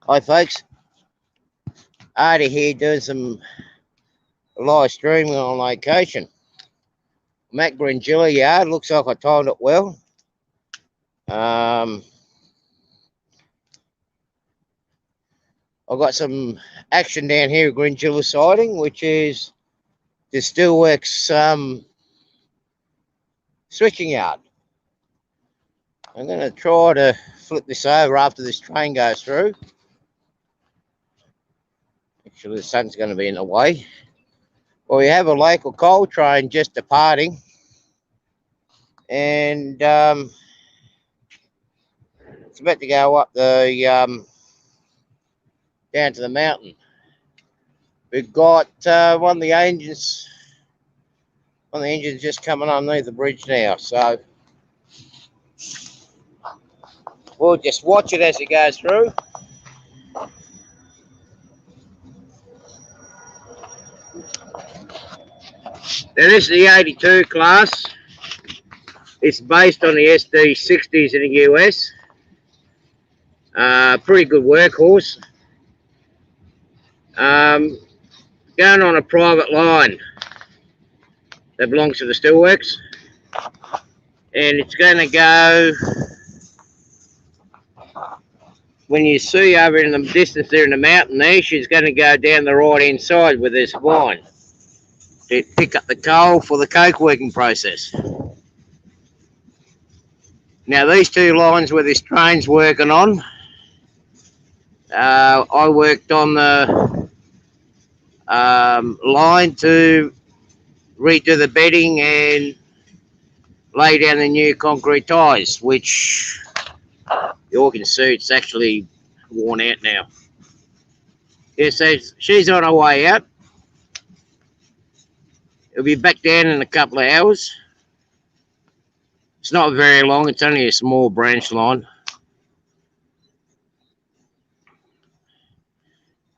Hi folks, Artie here doing some live streaming on location. I'm at Gringilla Yard, looks like I timed it well. I've got some action down here at Gringilla siding, which is the Steelworks switching yard. I'm going to try to flip this over after this train goes through. Actually, the sun's going to be in the way. Well, we have a local coal train just departing, and it's about to go up the down to the mountain. We've got one of the engines just coming underneath the bridge now, so we'll just watch it as it goes through. Now this is the 82 class. It's based on the SD60s in the US. Pretty good workhorse. Going on a private line that belongs to the Steelworks, and it's going to go, when you see over in the distance there in the mountain there, she's going to go down the right hand side with this line to pick up the coal for the coke working process. Now these two lines where this train's working on, I worked on the line to redo the bedding and lay down the new concrete ties, which you all can see it's actually worn out now. Yeah, so she's on her way out. It'll be back down in a couple of hours. It's not very long, it's only a small branch line.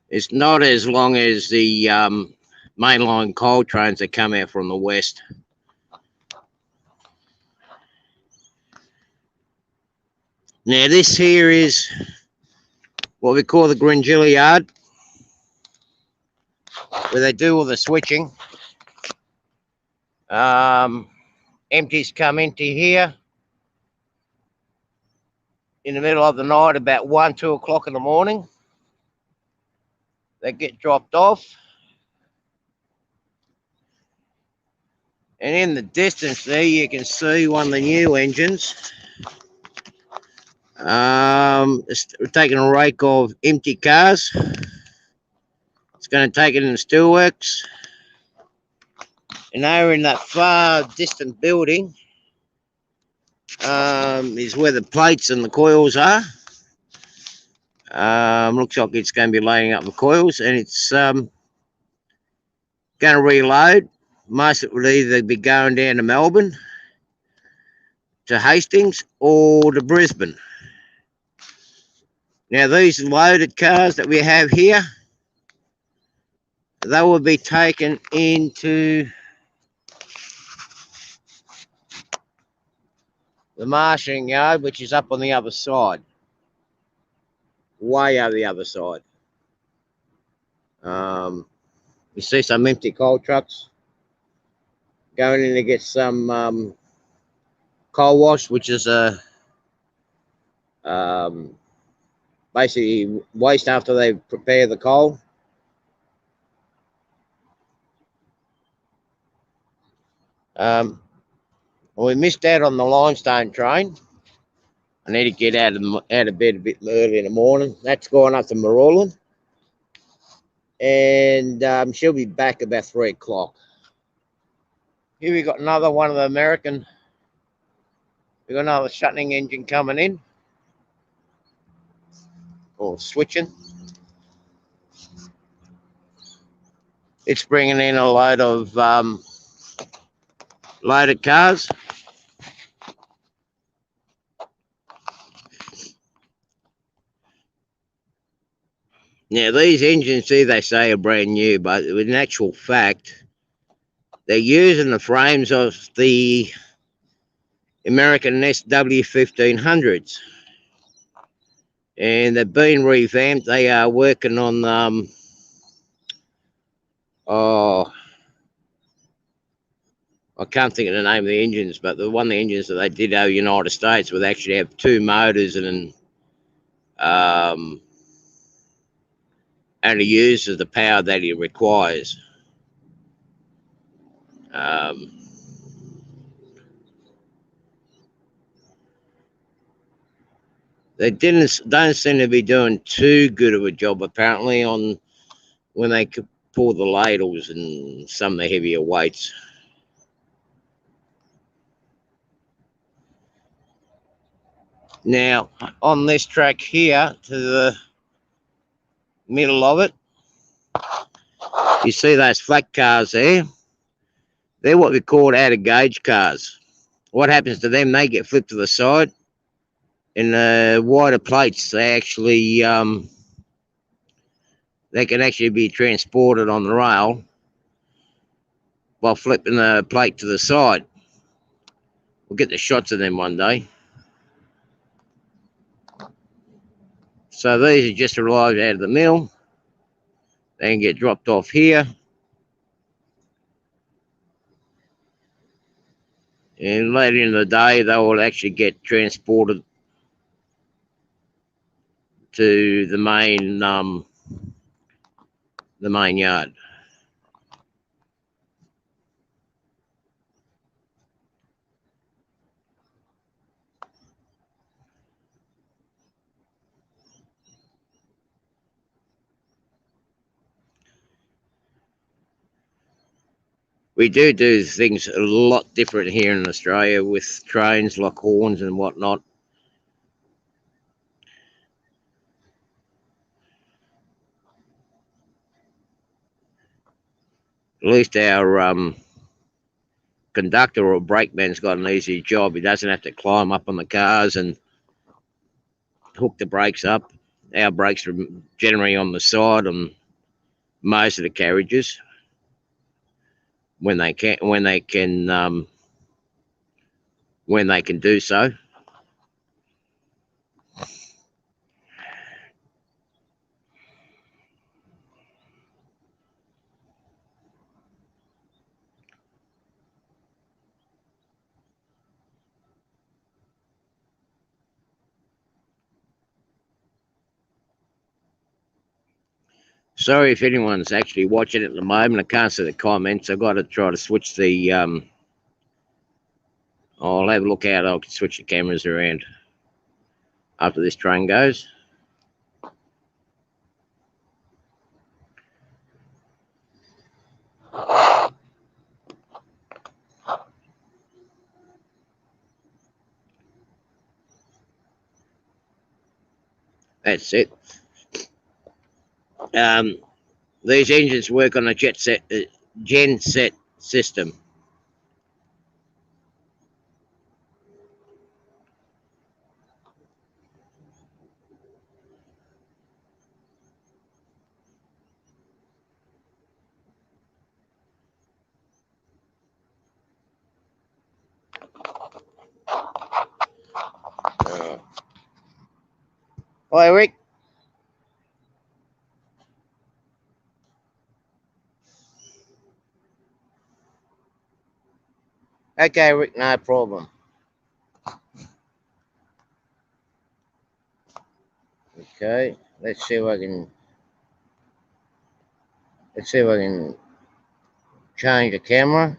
It's not as long as the mainline coal trains that come out from the west. Now this here is what we call the Gringilla Yard, where they do all the switching. Empties come into here in the middle of the night, about 1, 2 o'clock in the morning. They get dropped off. And in the distance there, you can see one of the new engines. It's taking a rake of empty cars. It's going to take it in the Steelworks. And over in that far distant building is where the plates and the coils are. Looks like it's going to be laying up the coils, and it's going to reload. Most of it will either be going down to Melbourne, to Hastings, or to Brisbane. Now these loaded cars that we have here, they will be taken into the marshalling yard, which is up on the other side, way over the other side. You see some empty coal trucks going in to get some coal wash, which is a basically waste after they prepare the coal. We missed out on the limestone train. I need to get out of bed a bit early in the morning. That's going up to Marulan, and she'll be back about 3 o'clock. Here we got another one of the American. We got another shunting engine coming in, or switching. It's bringing in a load of loaded cars. Now these engines, see, they say are brand new, but in actual fact, they're using the frames of the American SW1500s. and they've been revamped. They are working on oh, I can't think of the name of the engines, but the engines that they did over the United States would actually have two motors and um, only uses the power that it requires. Um, they don't seem to be doing too good of a job apparently on when they could pull the ladles and some of the heavier weights. Now on this track here to the middle of it, you see those flat cars there? They're what we call out of gauge cars. What happens to them? They get flipped to the side, and the wider plates they can actually be transported on the rail by flipping the plate to the side. We'll get the shots of them one day. So these are just arrived out of the mill. They can get dropped off here. And later in the day, they will actually get transported to the main yard. We do things a lot different here in Australia with trains like horns and whatnot. At least our conductor or brakeman's got an easy job. He doesn't have to climb up on the cars and hook the brakes up. Our brakes are generally on the side on most of the carriages when they can do so. Sorry if anyone's actually watching at the moment. I can't see the comments. I've got to try to switch the. I'll have a look out. I can switch the cameras around after this train goes. That's it. These engines work on a genset system. Hi, Rick. Okay, Rick, no problem. Okay, let's see if I can change the camera.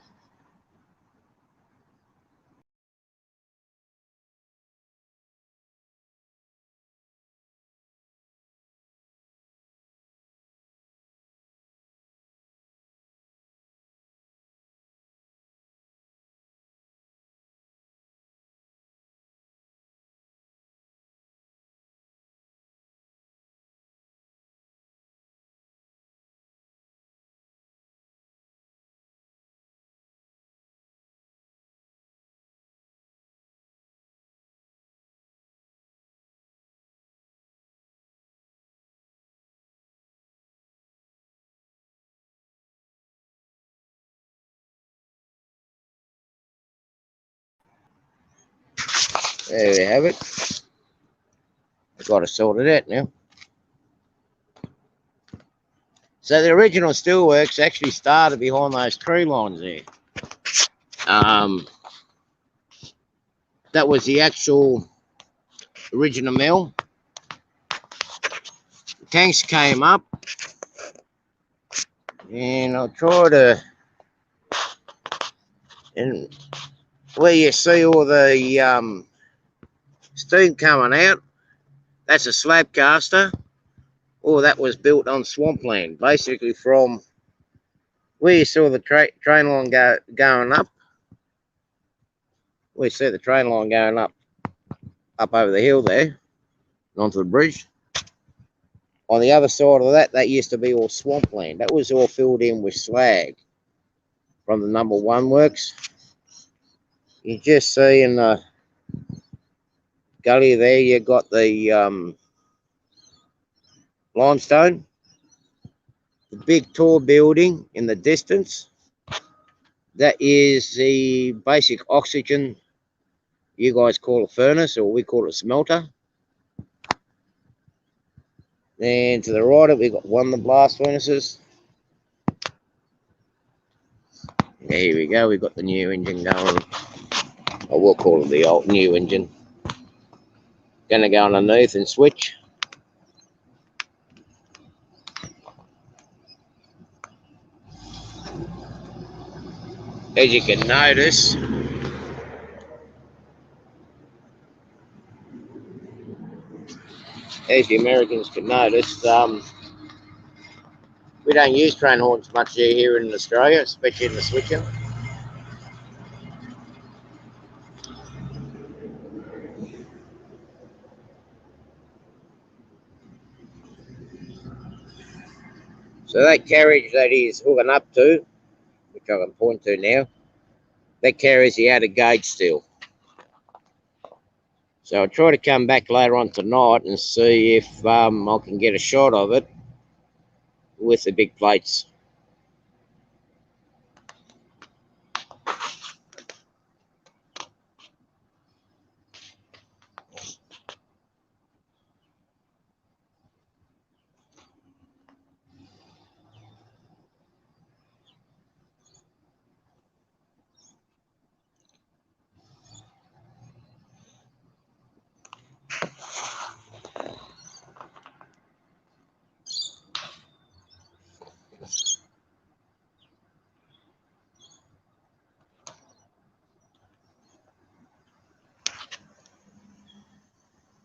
There we have it. got to sort it out now. So the original steelworks actually started behind those tree lines there. That was the actual original mill. The tanks came up, and I'll try to, and where you see all the steam coming out, that's a slab caster. All that was built on swampland, basically from where you saw the train line going up. We see the train line going up over the hill there, onto the bridge. On the other side of that used to be all swampland. That was all filled in with slag from the number 1 works. You just see in the gully there, you got the limestone. The big tall building in the distance, that is the basic oxygen. You guys call it furnace, or we call it smelter. Then to the right of it, we've got one of the blast furnaces. Yeah, here we go, we've got the new engine going. Or we'll call it the old new engine. Gonna go underneath and switch. As you can notice, as the Americans can notice, we don't use train horns much here in Australia, especially in the switching. So that carriage that he's hooking up to, which I can point to now, that carries the outer gauge steel. So I'll try to come back later on tonight and see if I can get a shot of it with the big plates.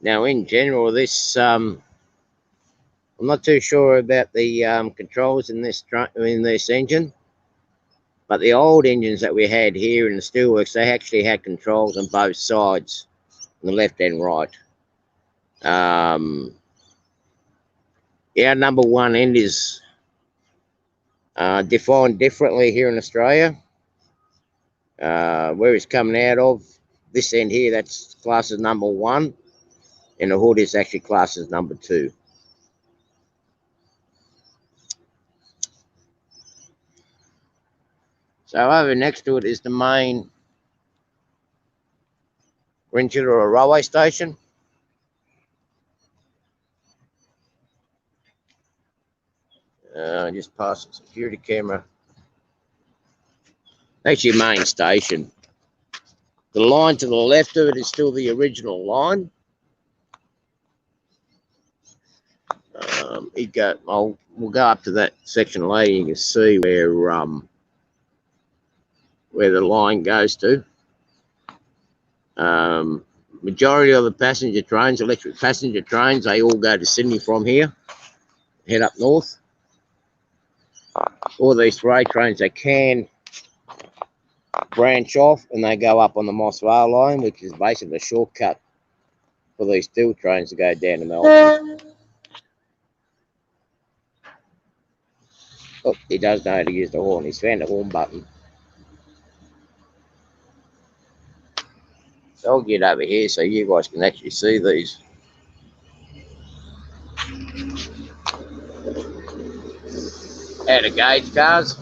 Now, in general, this I'm not too sure about the controls in this engine, but the old engines that we had here in the steelworks, they actually had controls on both sides, on the left and right. Yeah, number 1 end is defined differently here in Australia. Where it's coming out of, this end here, that's classed as number 1, and the hood is actually classed as number 2. So over next to it is the main Rinchilla railway station. Just past the security camera. That's your main station. The line to the left of it is still the original line. We'll go up to that section later. You can see where the line goes to. Majority of the passenger trains, electric passenger trains, they all go to Sydney from here, head up north. All these freight trains, they can branch off and they go up on the Moss Vale line, which is basically a shortcut for these steel trains to go down to Melbourne. Oh, he does know how to use the horn. He's found the horn button. So I'll get over here so you guys can actually see these. Out of gauge cars.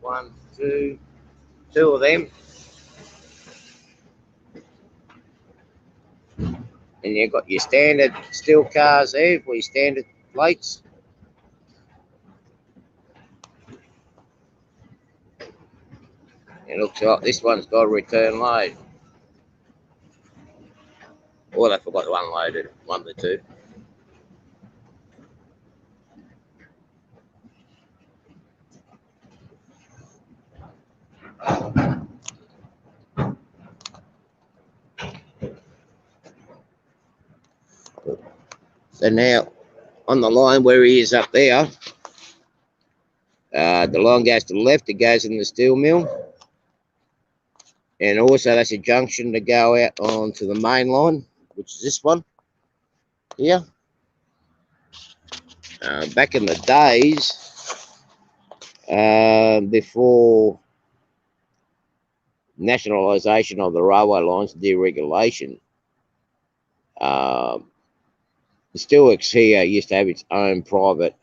One, two, two of them. And you've got your standard steel cars there for your standard plates. It looks like this one's got a return load. Or they forgot to unload it, one of the two. So now, on the line where he is up there, the line goes to the left, it goes in the steel mill. And also that's a junction to go out onto the main line, which is this one here. Back in the days, before nationalisation of the railway lines, deregulation, the Steelworks here used to have its own private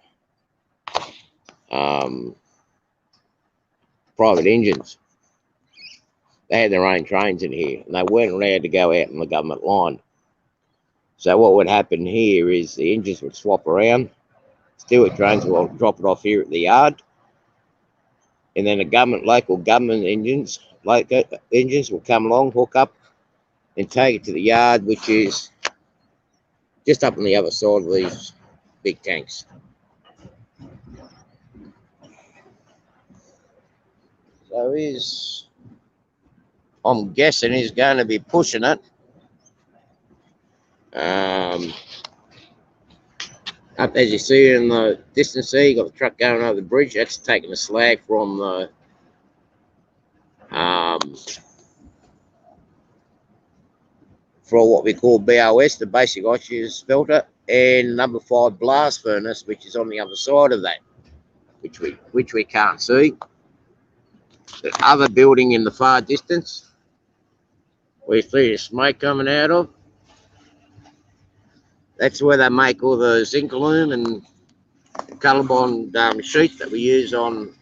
engines. They had their own trains in here, and they weren't allowed to go out on the government line. So what would happen here is the engines would swap around. Steelworks trains will drop it off here at the yard, and then the local government engines will come along, hook up, and take it to the yard, which is just up on the other side of these big tanks. So I'm guessing he's going to be pushing it. Up as you see in the distance there, you got the truck going over the bridge. That's taking the slag from the for what we call BOS, the basic osmosis filter, and number 5 blast furnace, which is on the other side of that, which we can't see. The other building in the far distance, we see the smoke coming out of. That's where they make all the zinc aluminum and Colorbond sheet that we use on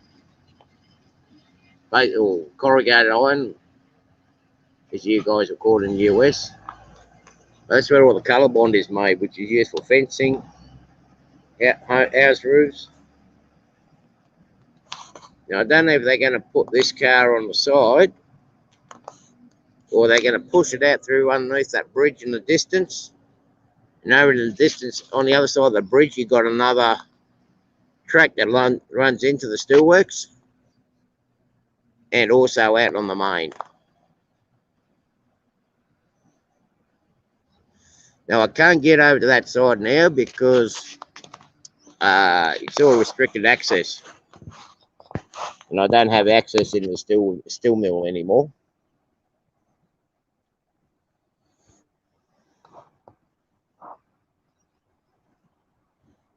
or corrugated iron, as you guys are called in the US. That's where all the Colorbond is made, which is used for fencing, house roofs. Now, I don't know if they're going to put this car on the side, or they're going to push it out through underneath that bridge in the distance. And over in the distance, on the other side of the bridge, you've got another track that runs into the steelworks, and also out on the main. Now, I can't get over to that side now because it's all restricted access. And I don't have access in the steel mill anymore.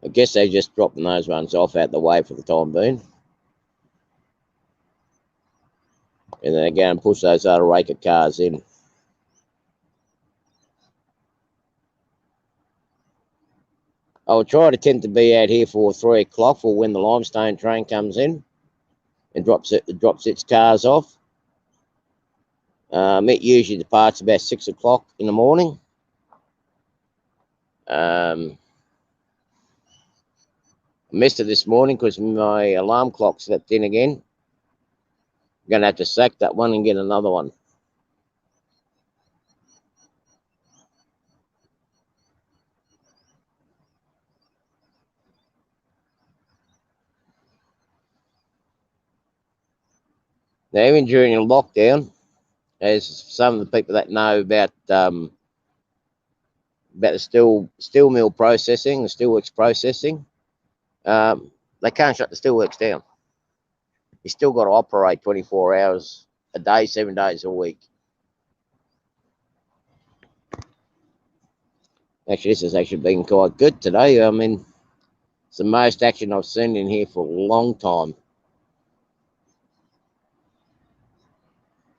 I guess they're just dropping those ones off out the way for the time being. And then they go and push those other raker cars in. I'll try to tend to be out here for 3 o'clock for when the limestone train comes in and drops its cars off. It usually departs about 6 o'clock in the morning. I missed it this morning because my alarm clock slept in again. I'm going to have to sack that one and get another one. Now, even during the lockdown, as some of the people that know about the steel mill processing, the steelworks processing, they can't shut the steelworks down. You still got to operate 24 hours a day, 7 days a week. Actually, this has actually been quite good today. I mean, it's the most action I've seen in here for a long time.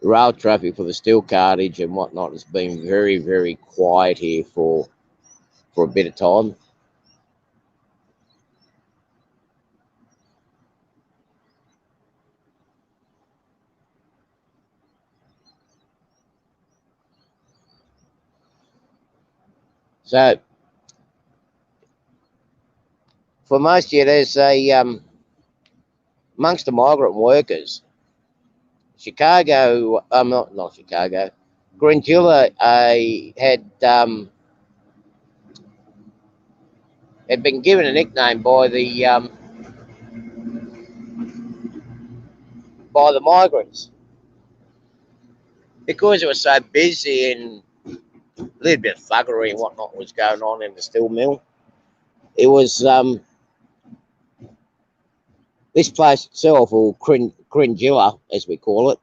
Rail traffic for the steel cartage and whatnot has been very, very quiet here for a bit of time. So for most of you, there's a amongst the migrant workers, Chicago, not Chicago, Granjula had been given a nickname by the migrants because it was so busy and a little bit of thuggery and whatnot was going on in the steel mill. It was this place itself, or Cringilla, as we call it,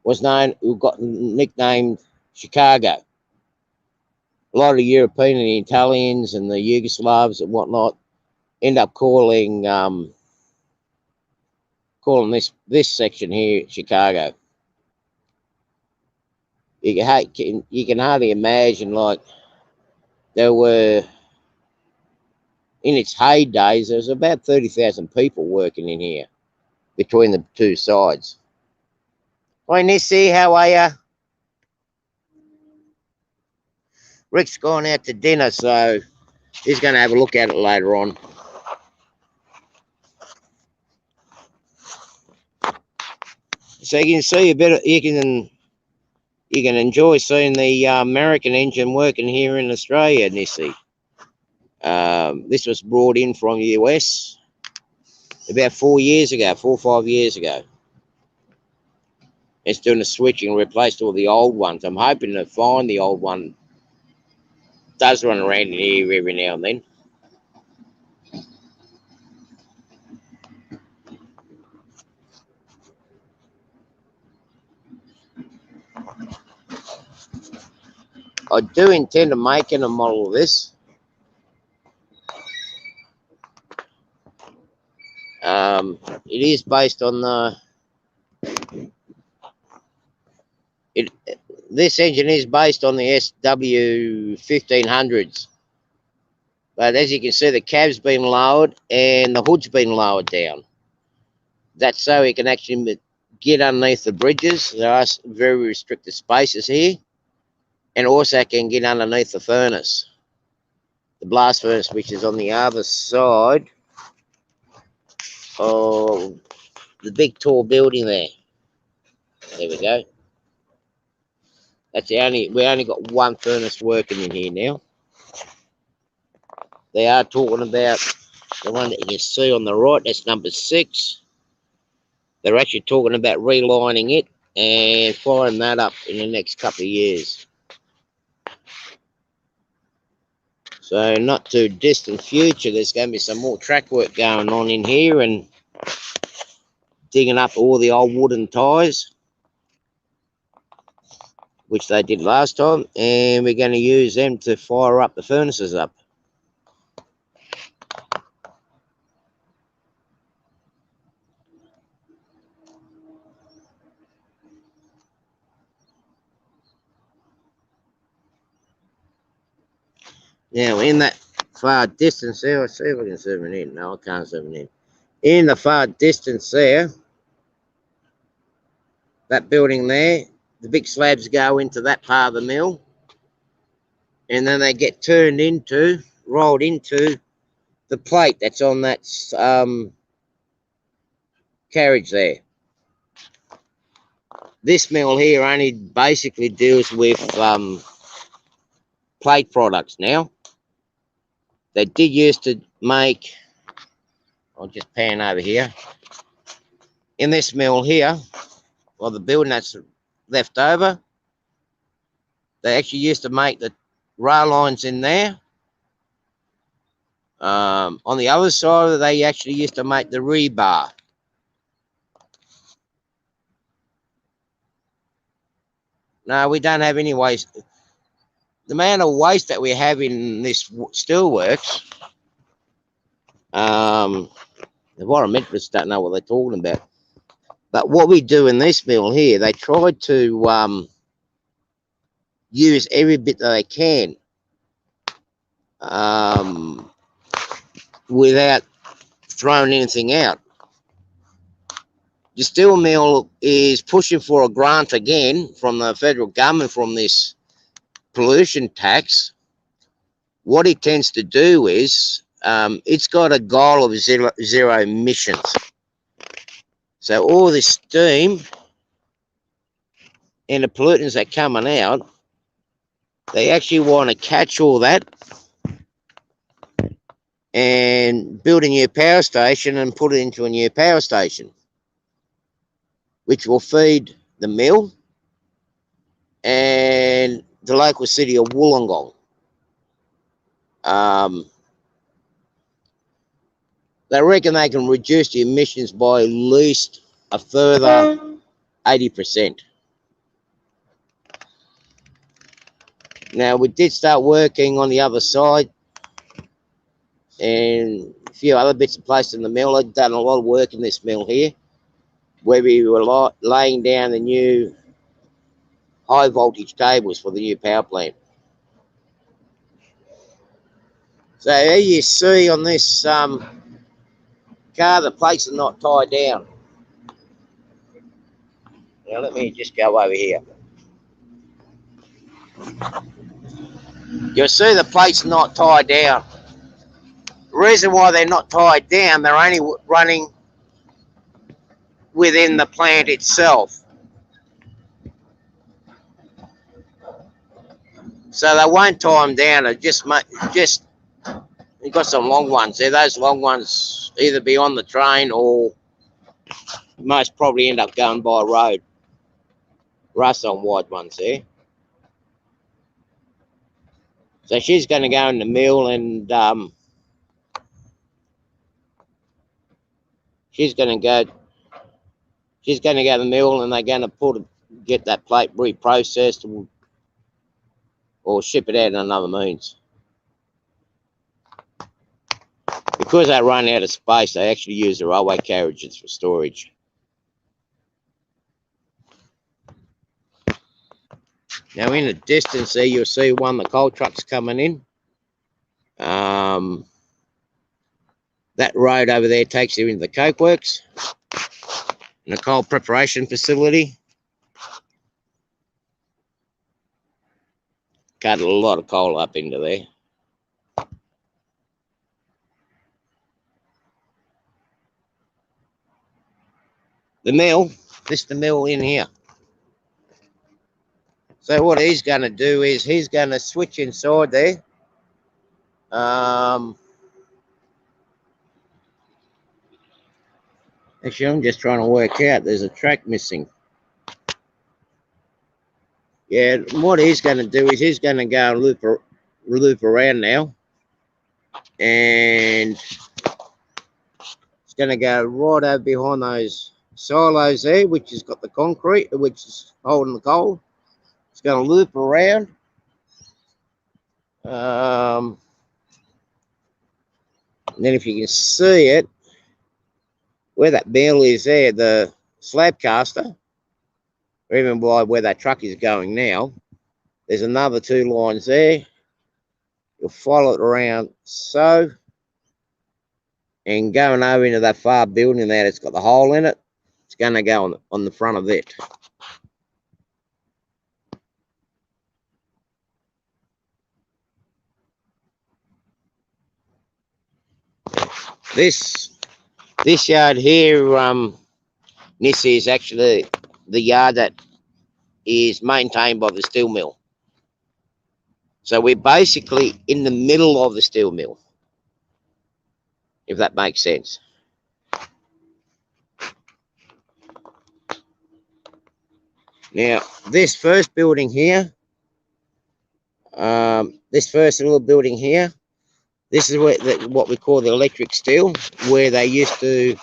was known, who got nicknamed Chicago. A lot of the European and the Italians and the Yugoslavs and whatnot end up calling this section here Chicago. You can hardly imagine, like, there were, in its heydays, there was about 30,000 people working in here between the two sides. Hi, Nissy, how are you? Rick's gone out to dinner, so he's going to have a look at it later on. So you can see a bit of, you can enjoy seeing the American engine working here in Australia, Nissy. This was brought in from the US about 4 or 5 years ago. It's doing a switching and replaced all the old ones. I'm hoping to find the old one. Does run around in here every now and then. I do intend on making a model of this. It is based on this engine is based on the SW 1500s, but as you can see, the cab's been lowered and the hood's been lowered down. That's so it can actually get underneath the bridges. There are very restricted spaces here, and also can get underneath the furnace, the blast furnace, which is on the other side of the big tall building there. There we go. That's we only got one furnace working in here now. They are talking about the one that you can see on the right. That's number 6. They're actually talking about relining it and firing that up in the next couple of years. So not too distant future, there's going to be some more track work going on in here and digging up all the old wooden ties, which they did last time, and we're going to use them to fire up the furnaces up. Now, in that far distance there, I'll see if I can zoom it in. No, I can't zoom it in. In the far distance there, that building there, the big slabs go into that part of the mill, and then they get rolled into the plate that's on that carriage there. This mill here only basically deals with plate products now. They did used to make, I'll just pan over here. In this mill here, well, the building that's left over, they actually used to make the rail lines in there. On the other side, they actually used to make the rebar. No, we don't have any waste. The amount of waste that we have in this steelworks, the environmentalists don't know what they're talking about. But what we do in this mill here, they try to use every bit that they can without throwing anything out. The steel mill is pushing for a grant again from the federal government from this pollution tax, what it tends to do is it's got a goal of zero emissions. So all this steam and the pollutants that are coming out, they actually want to catch all that and build a new power station and put it into a new power station, which will feed the mill and the local city of Wollongong. They reckon they can reduce the emissions by at least a further 80%. Now, we did start working on the other side and a few other bits and places in the mill. I've done a lot of work in this mill here, where we were laying down the new high voltage cables for the new power plant. So here you see on this car, the plates are not tied down. Now let me just go over here. You'll see the plates not tied down. The reason why they're not tied down, they're only running within the plant itself. So they won't tie them down. They you've got some long ones there. Those long ones either be on the train or most probably end up going by road. Rust on wide ones there. So she's going to go in the mill and she's going to go to the mill and they're going to get that plate reprocessed or ship it out in another means. Because they run out of space, they actually use the railway carriages for storage. Now in the distance there, you'll see one of the coal trucks coming in. That road over there takes you into the coke works and the coal preparation facility. Cut a lot of coal up into there. The mill, this is the mill in here. So what he's going to do is he's going to switch inside there. Actually, I'm just trying to work out. There's a track missing. Yeah, what he's going to do is he's going to go and loop around now. And it's going to go right over behind those silos there, which has got the concrete, which is holding the coal. It's going to loop around. And then if you can see it, where that mill is there, the slab caster, or even by where that truck is going now, there's another 2 lines there. You'll follow it around so, and going over into that far building there, it's got the hole in it. It's going to go on the front of it. This yard here, this is actually the yard that is maintained by the steel mill. So we're basically in the middle of the steel mill, if that makes sense. Now, this first building here, this first little building here, this is what we call the electric steel, where they used to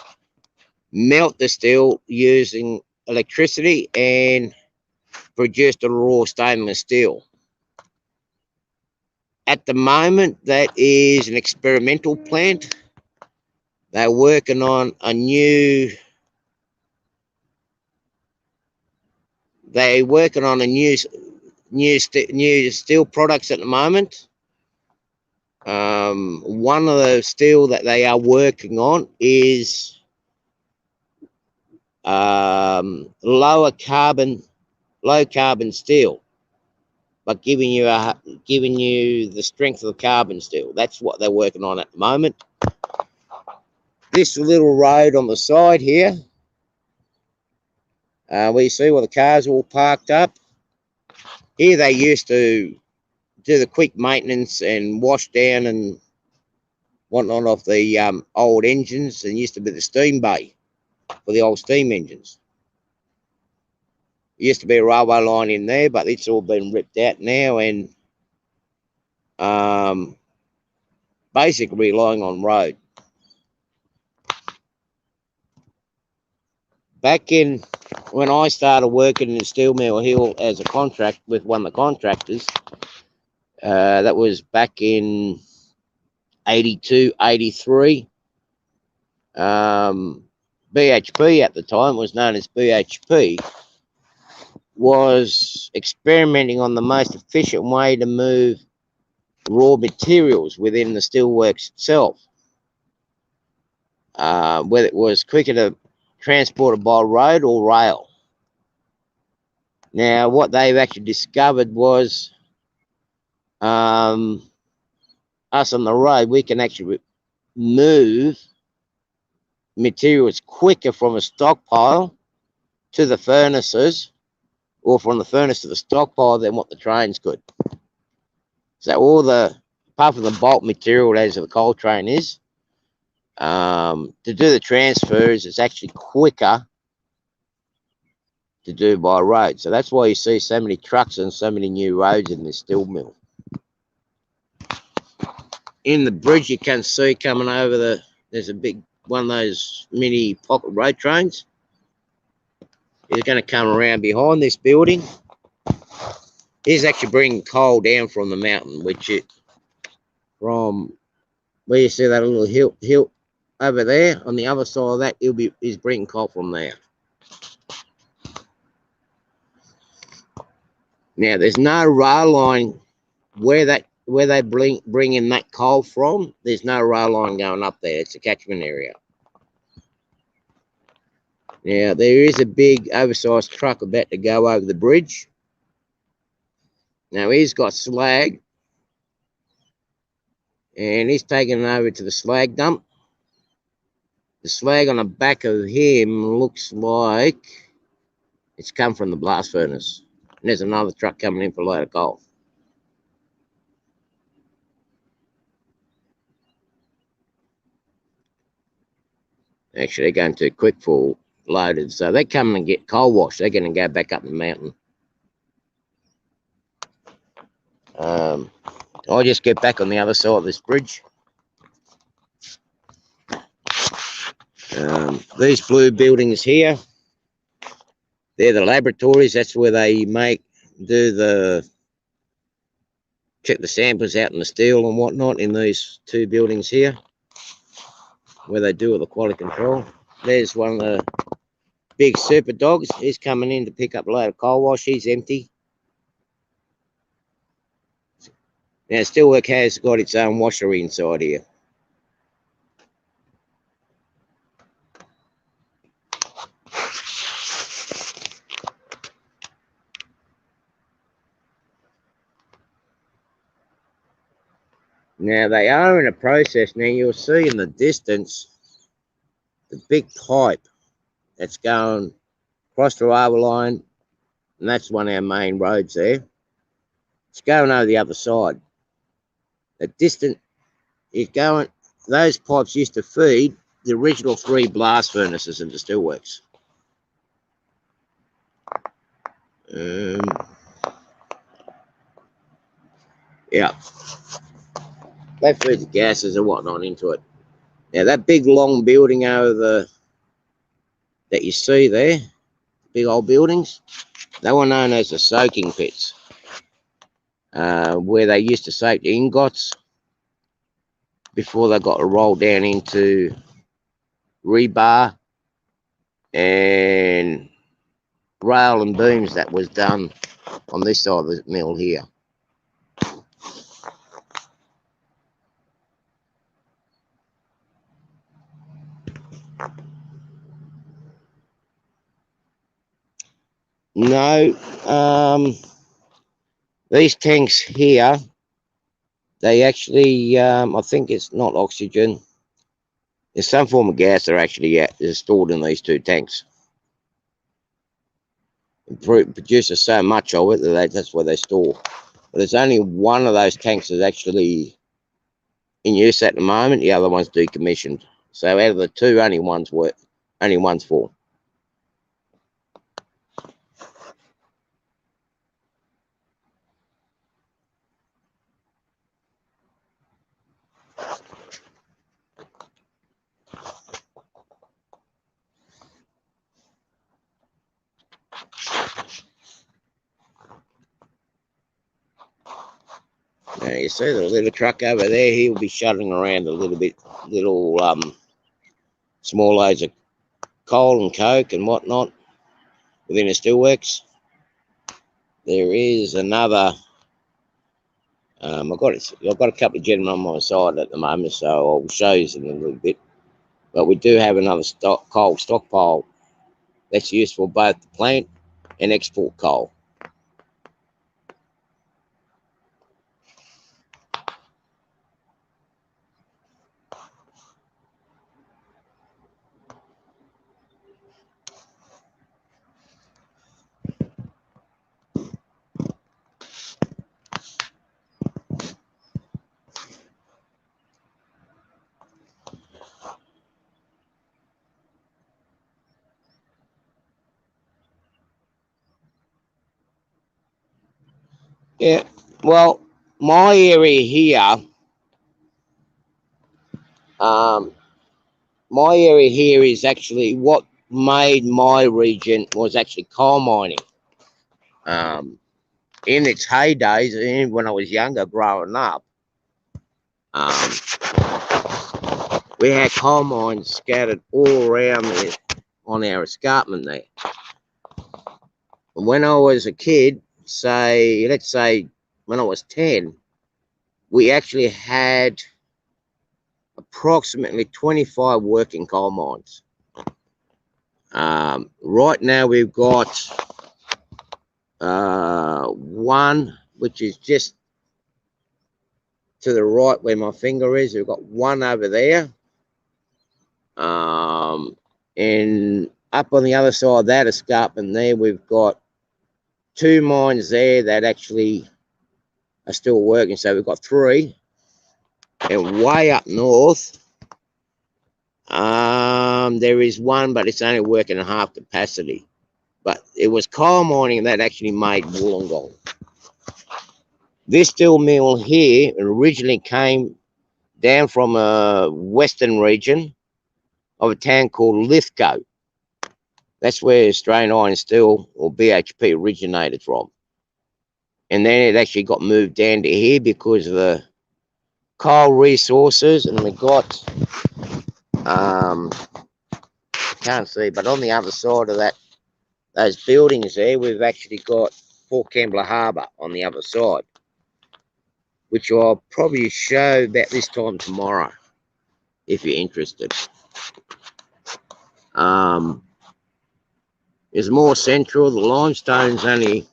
melt the steel using electricity and produce the raw stainless steel. At the moment, that is an experimental plant. They're working on a new steel products at the moment. One of the steel that they are working on is low carbon steel. but giving you the strength of the carbon steel. That's what they're working on at the moment. This little road on the side here, where you see where the cars are all parked up. Here they used to do the quick maintenance and wash down and whatnot off the old engines, and used to be the steam bay for the old steam engines. There used to be a railway line in there, but it's all been ripped out now, and basically relying on road. Back in when I started working in Steel Mill Hill as a contract with one of the contractors, that was back in 82, 83. BHP at the time, was known as BHP, was experimenting on the most efficient way to move raw materials within the steelworks itself. Whether it was quicker to transport it by road or rail. Now, what they've actually discovered was us on the road, we can actually move materials quicker from a stockpile to the furnaces, or from the furnace to the stockpile, than what the trains could. So all the, apart from the bulk material as the coal train is, to do the transfers, it's actually quicker to do by road. So that's why you see so many trucks and so many new roads in this steel mill. In the bridge, you can see coming over there's a big one of those mini pocket road trains. It's going to come around behind this building. He's actually bringing coal down from the mountain, which it from where you see that little hill over there on the other side of that, he's bringing coal from there. Now there's no rail line where they bring in that coal from. There's no rail line going up there. It's a catchment area. Now there is a big oversized truck about to go over the bridge. Now he's got slag, and he's taking it over to the slag dump. The slag on the back of him looks like it's come from the blast furnace. And there's another truck coming in for a load of coal. Actually, they're going too quick for loaded, so they come and get coal washed. They're going to go back up the mountain. I'll just get back on the other side of this bridge. These blue buildings here, they're the laboratories. That's where they check the samples out in the steel and whatnot, in these two buildings here, where they do all the quality control. There's one of the big super dogs. He's coming in to pick up a load of coal wash. He's empty. Now, Steelwork has got its own washery inside here. Now, they are in a process. Now, you'll see in the distance the big pipe that's going across the railway line, and that's one of our main roads there. It's going over the other side. The distance is going, those pipes used to feed the original 3 blast furnaces into steelworks. Yeah, they feed the gases and whatnot into it. Now that big long building over that you see there, big old buildings, they were known as the soaking pits, where they used to soak the ingots before they got rolled down into rebar and rail and beams. That was done on this side of the mill here. No, These tanks here, they actually, I think it's not oxygen. There's some form of gas that actually is stored in these two tanks. It produces so much of it that that's where they store. But there's only one of those tanks that's actually in use at the moment. The other one's decommissioned. So out of the two, only one's full. Now you see the little truck over there, he'll be shuttling around a little bit, little small loads of coal and coke and whatnot within the steelworks. There is another, I've got a couple of gentlemen on my side at the moment, so I'll show you in a little bit. But we do have another coal stockpile that's used for both the plant and export coal. Yeah, well, my area here, is actually what made my region was actually coal mining. In its heydays, and when I was younger, growing up, um, we had coal mines scattered all around there on our escarpment there. And when I was a kid, let's say when I was 10, we actually had approximately 25 working coal mines. Right now we've got one, which is just to the right where my finger is. We've got one over there. And up on the other side of that escarpment there, we've got two mines there that actually are still working. So we've got three. And way up north, there is one, but it's only working at half capacity. But it was coal mining that actually made Wollongong. This steel mill here originally came down from a western region of a town called Lithgow. That's where Australian Iron and Steel, or BHP, originated from. And then it actually got moved down to here because of the coal resources. And we got, can't see, but on the other side of those buildings there, we've actually got Port Kembla Harbour on the other side, which I'll probably show about this time tomorrow, if you're interested. It's more central. The limestone's only,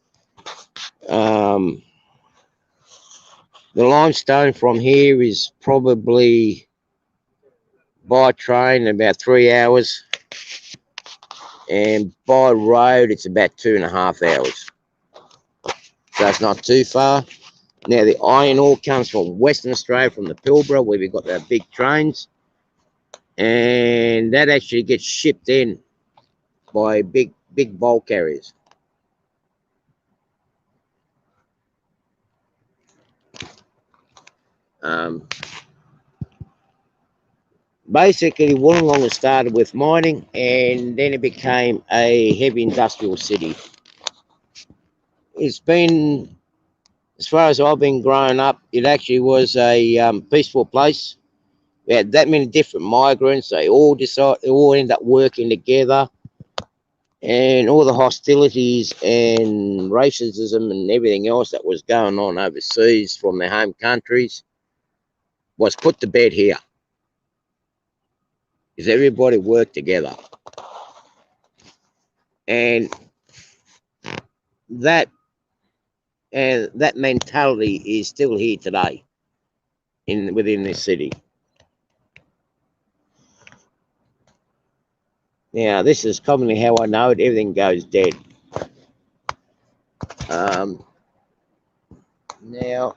the limestone from here is probably by train about 3 hours, and by road it's about 2.5 hours. So it's not too far. Now the iron ore comes from Western Australia, from the Pilbara, where we've got the big trains, and that actually gets shipped in by big bulk carriers. Basically, Wollongong started with mining, and then it became a heavy industrial city. It's been, as far as I've been growing up, it actually was a peaceful place. We had that many different migrants. They all ended up working together, and all the hostilities and racism and everything else that was going on overseas from their home countries was put to bed here, because everybody worked together. And that And that mentality is still here today within this city. Now, this is commonly how I know it. Everything goes dead. Now,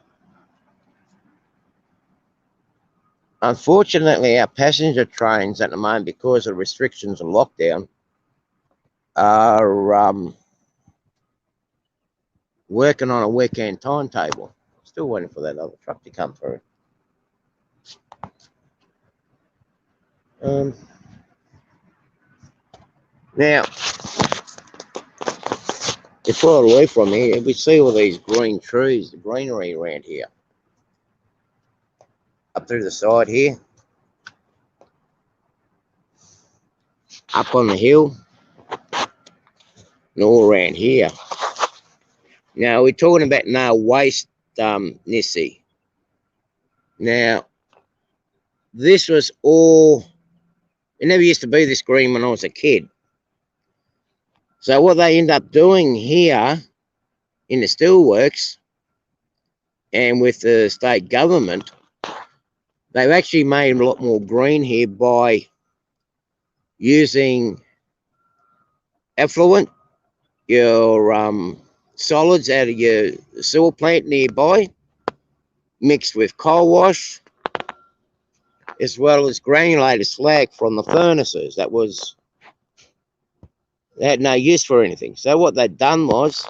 unfortunately, our passenger trains at the moment, because of restrictions and lockdown, are working on a weekend timetable. Still waiting for that other truck to come through. Now, before away from here, we see all these green trees, the greenery around here. Up through the side here. Up on the hill. And all around here. Now, we're talking about no waste, Nissi. Now, this was all... It never used to be this green when I was a kid. So what they end up doing here in the steelworks and with the state government, they've actually made a lot more green here by using effluent, your solids out of your sewer plant nearby, mixed with coal wash, as well as granulated slag from the furnaces. They had no use for anything. So what they'd done was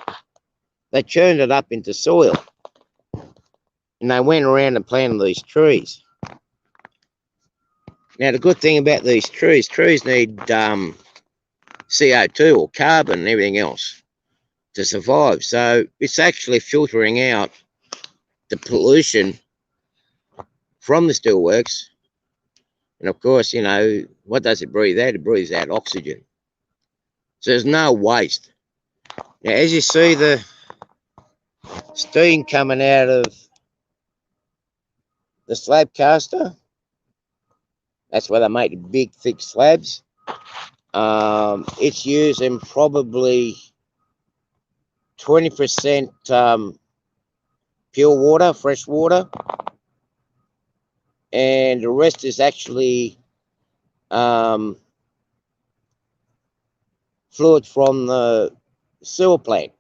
they churned it up into soil, and they went around and planted these trees. Now, the good thing about these trees need CO2 or carbon and everything else to survive. So it's actually filtering out the pollution from the steelworks. And of course, you know, what does it breathe out? It breathes out oxygen. So there's no waste. Now, as you see the steam coming out of the slab caster, that's where they make the big, thick slabs. It's using probably 20% pure water, fresh water, and the rest is actually fluid from the sewer plant.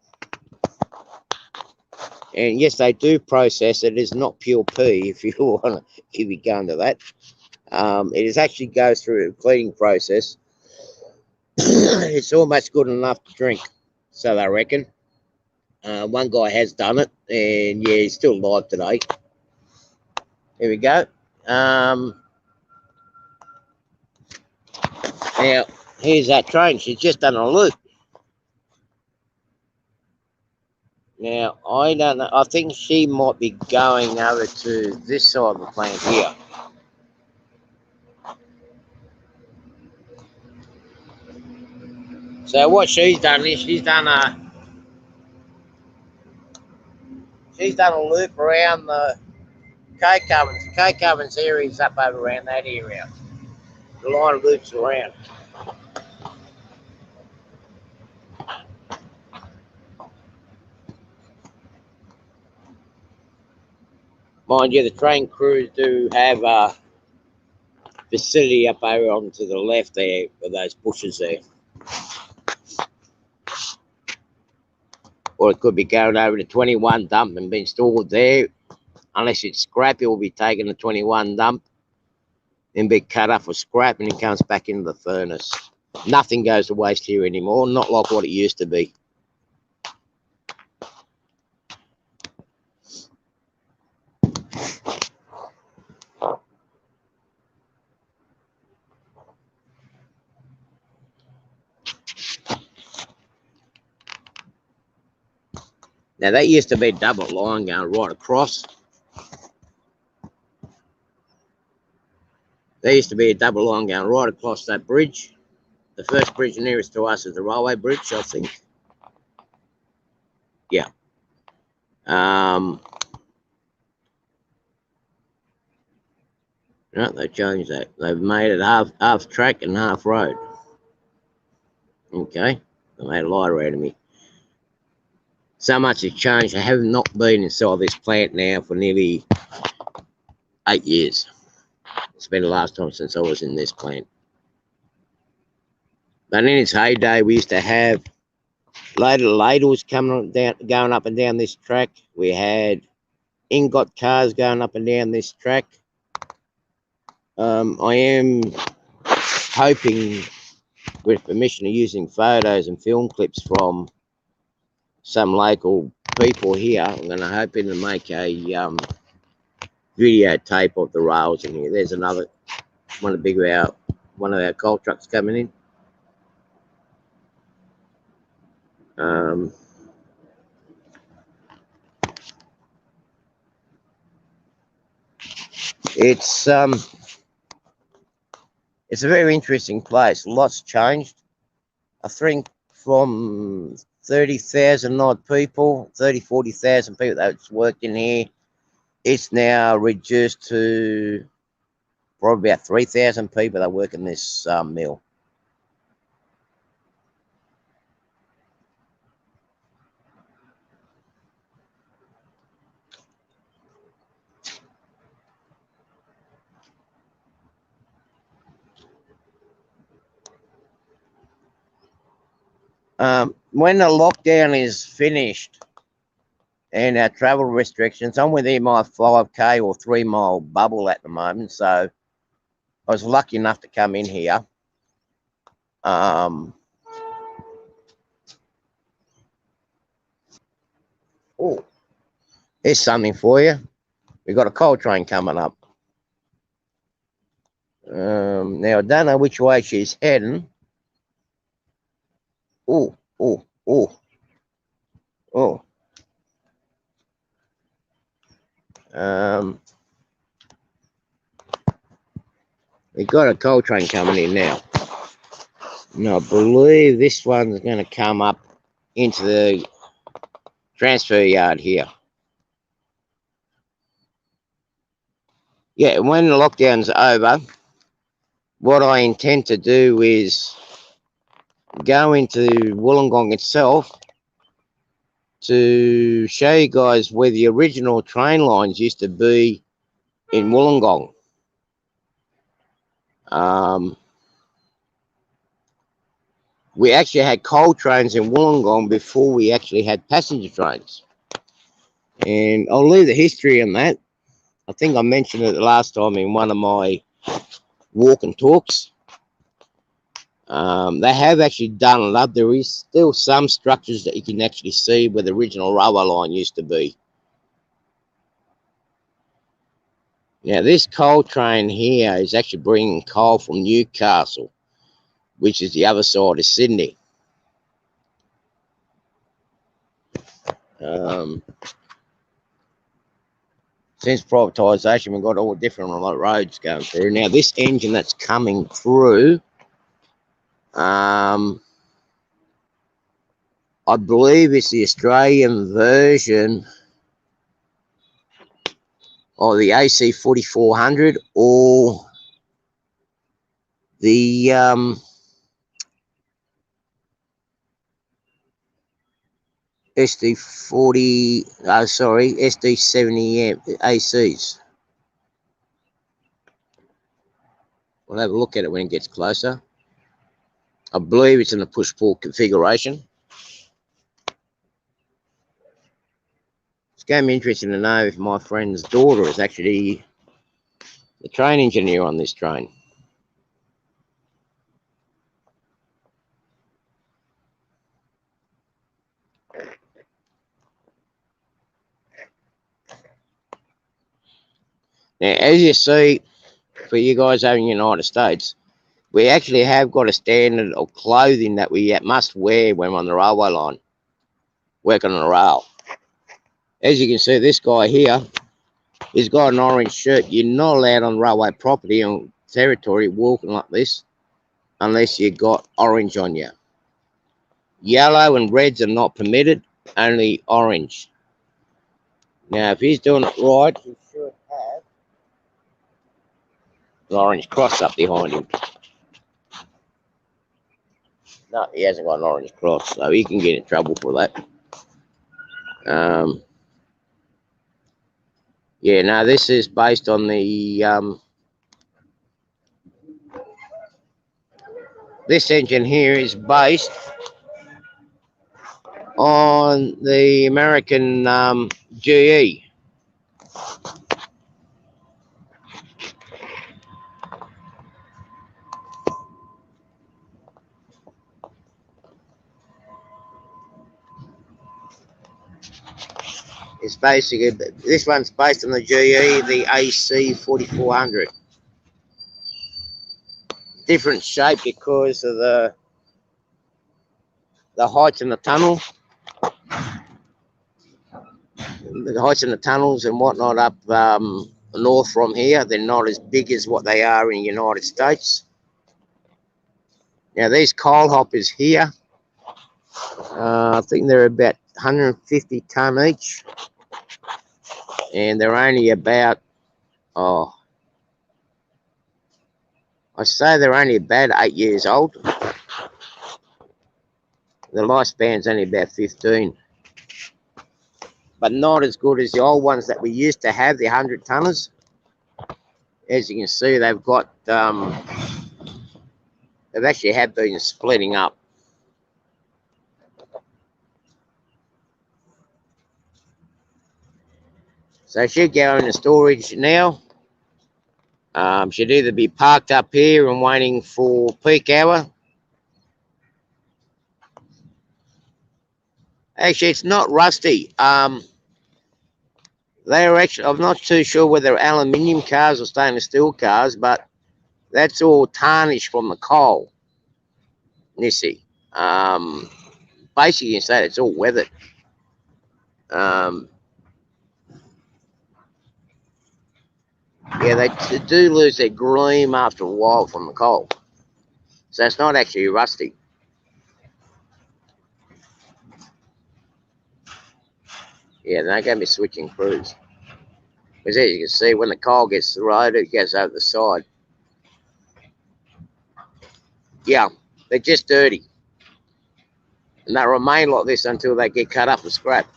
And yes, they do process it. It is not pure pee, if you want to, if you go into that. It is actually goes through a cleaning process. It's almost good enough to drink, so they reckon. One guy has done it, and yeah, he's still alive today. Here we go. Now, here's that train. She's just done a loop. Now, I don't know. I think she might be going over to this side of the plant here. So what she's done is she's done a loop around the coke ovens. The coke ovens area is up over around that area. The line loops around. Mind you, the train crews do have a facility up over onto the left there with those bushes there. Or it could be going over to 21 dump and being stored there. Unless it's scrap, it will be taken to 21 dump and be cut up for scrap, and it comes back into the furnace. Nothing goes to waste here anymore, not like what it used to be. Now, that used to be a double line going right across. There used to be a double line going right across that bridge. The first bridge nearest to us is the railway bridge, I think. Yeah. No, they changed that. They've made it half track and half road. Okay. They made a lighter out of me. So much has changed. I have not been inside this plant now for nearly 8 years. It's been the last time since I was in this plant. But in its heyday, we used to have ladles coming down, going up and down this track. We had ingot cars going up and down this track. I am hoping, with permission, of using photos and film clips from some local people here. I'm going to hoping to make a videotape of the rails in here. There's another one of our coal trucks coming in. It's a very interesting place. Lots changed. I think from 30,000 odd people, 40,000 people that's worked in here, it's now reduced to probably about 3,000 people that work in this mill. When the lockdown is finished and our travel restrictions, I'm within my 5K or 3 mile bubble at the moment. So I was lucky enough to come in here. Oh, here's something for you. We've got a coal train coming up. Now I don't know which way she's heading. Oh. We got a coal train coming in now. No, I believe this one's going to come up into the transfer yard here. Yeah, when the lockdown's over, what I intend to do is go into Wollongong itself to show you guys where the original train lines used to be in Wollongong. We actually had coal trains in Wollongong before we actually had passenger trains. And I'll leave the history on that. I think I mentioned it the last time in one of my walk and talks. They have actually done it up. There is still some structures that you can actually see where the original railway line used to be. Now, this coal train here is actually bringing coal from Newcastle, which is the other side of Sydney. Since privatisation, we've got all different roads going through. Now, this engine that's coming through, I believe it's the Australian version of the AC 4400 or the SD70 ACs. We'll have a look at it when it gets closer. I believe it's in the push-pull configuration. It's going to be interesting to know if my friend's daughter is actually the train engineer on this train. Now, as you see, for you guys over in the United States, we actually have got a standard of clothing that we must wear when we're on the railway line, working on a rail. As you can see, this guy here, he's got an orange shirt. You're not allowed on railway property on territory walking like this unless you got orange on you. Yellow and reds are not permitted, only orange. Now, if he's doing it right, he should have an orange cross up behind him. No, he hasn't got an orange cross, so he can get in trouble for that. Um, yeah, no, this is based on the this engine here is based on the American GE. It's basically, this one's based on the GE, the AC 4400. Different shape because of the heights in the tunnel, the heights in the tunnels and whatnot up north from here. They're not as big as what they are in the United States. Now these coal hoppers here, I think they're about 150 ton each, and they're only about, oh, I say they're only about 8 years old. The lifespan's only about 15, but not as good as the old ones that we used to have, the 100 tonners. As you can see, they've got, they've actually have been splitting up. So she'll go into storage now. Should either be parked up here and waiting for peak hour. Actually, it's not rusty. They're actually, I'm not too sure whether they're aluminium cars or stainless steel cars, but that's all tarnished from the coal. You see, basically, you can say it's all weathered. Yeah, they do lose their gleam after a while from the coal, so it's not actually rusty. Yeah, they're going to be switching crews. Because as you can see, when the coal gets thrown, it goes over the side. Yeah, they're just dirty. And they remain like this until they get cut up and scrapped.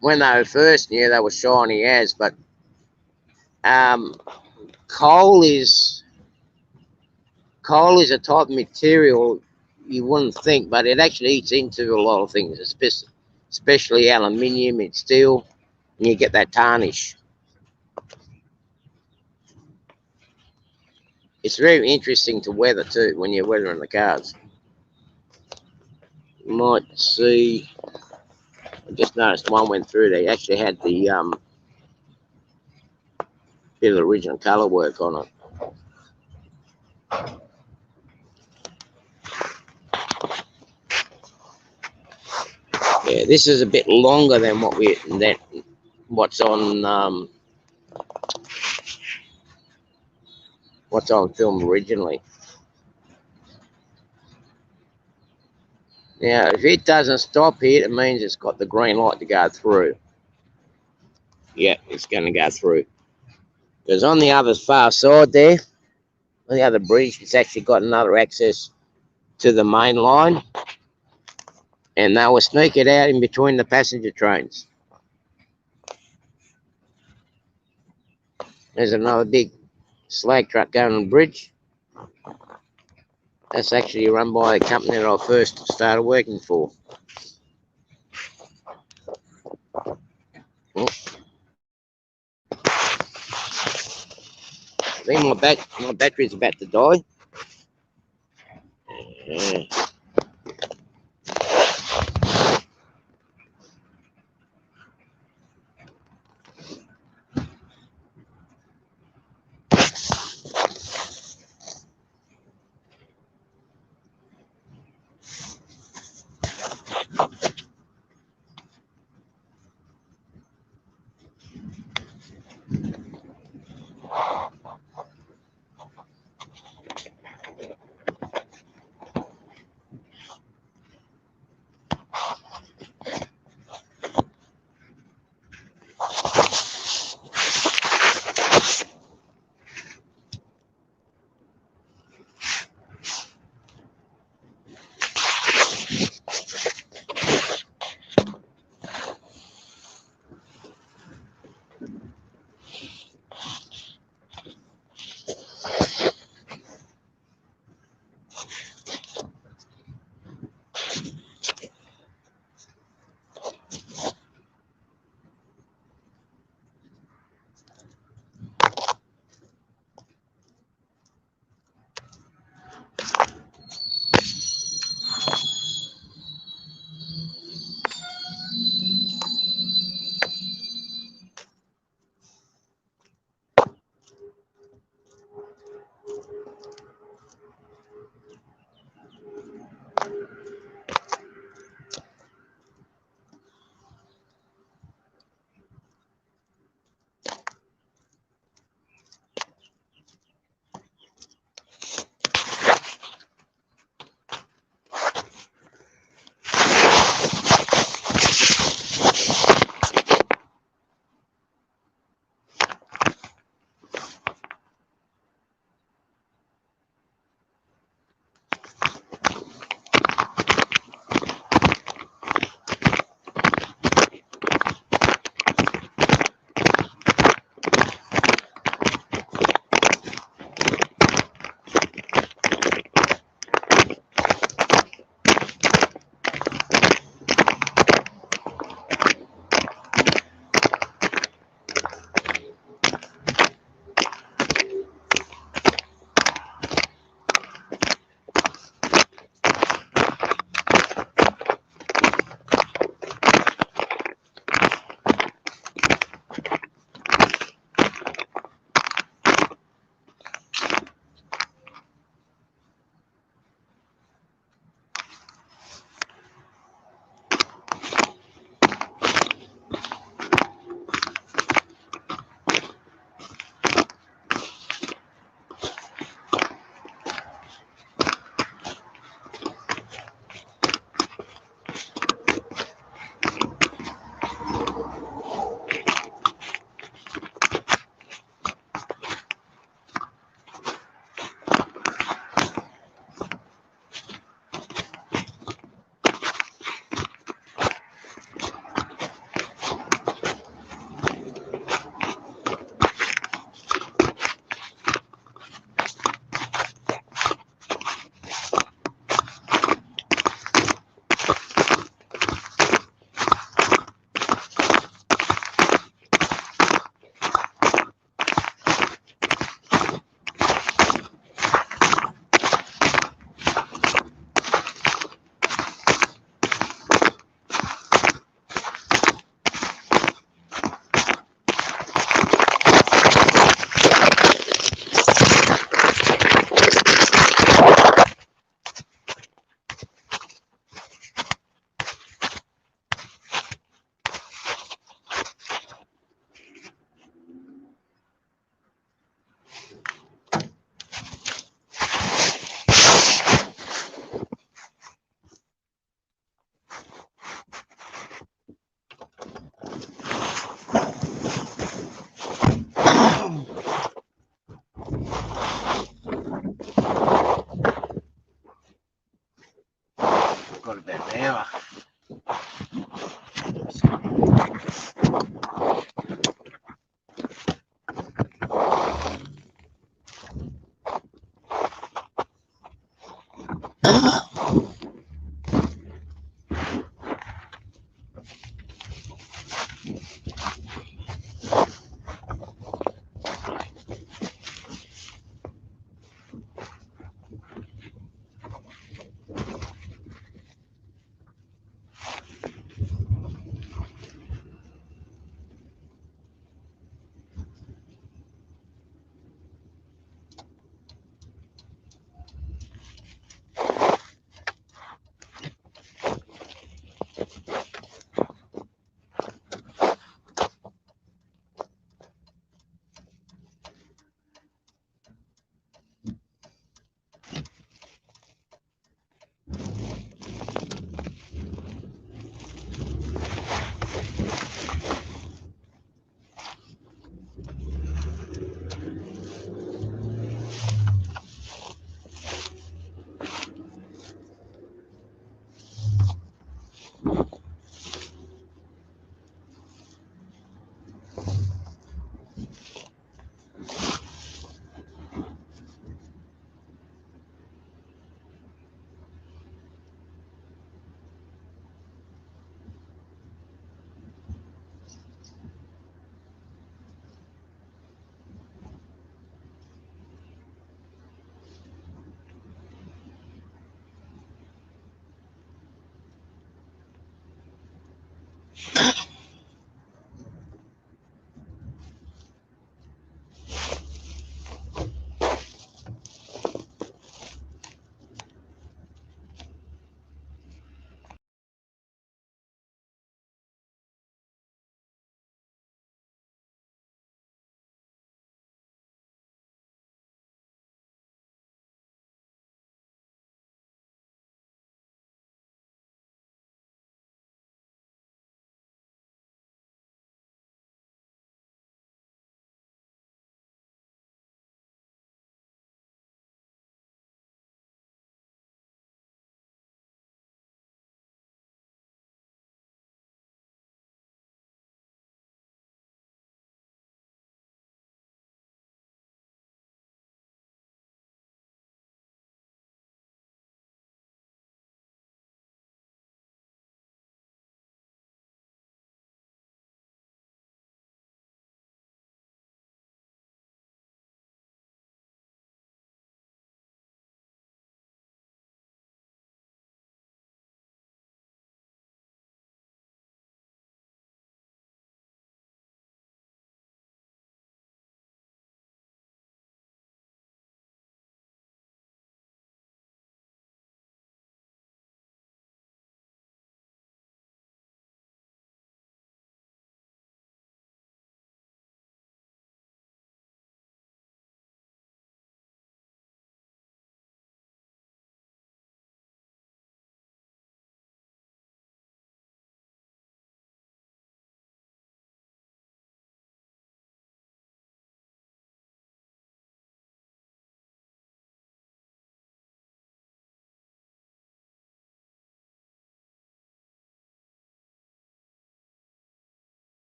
When they were first new, they were shiny as, but coal is a type of material you wouldn't think, but it actually eats into a lot of things, especially aluminium and steel, and you get that tarnish. It's very interesting to weather too when you're weathering the cars. You might see, I just noticed one went through. They actually had the bit of the original colour work on it. Yeah, this is a bit longer than what's on film originally. Now, if it doesn't stop here, it means it's got the green light to go through. Yeah, it's going to go through. Because on the other far side there, on the other bridge, it's actually got another access to the main line. And they will sneak it out in between the passenger trains. There's another big slag truck going on the bridge. That's actually run by a company that I first started working for. Oh. I think my battery's about to die. Yeah. got about an hour.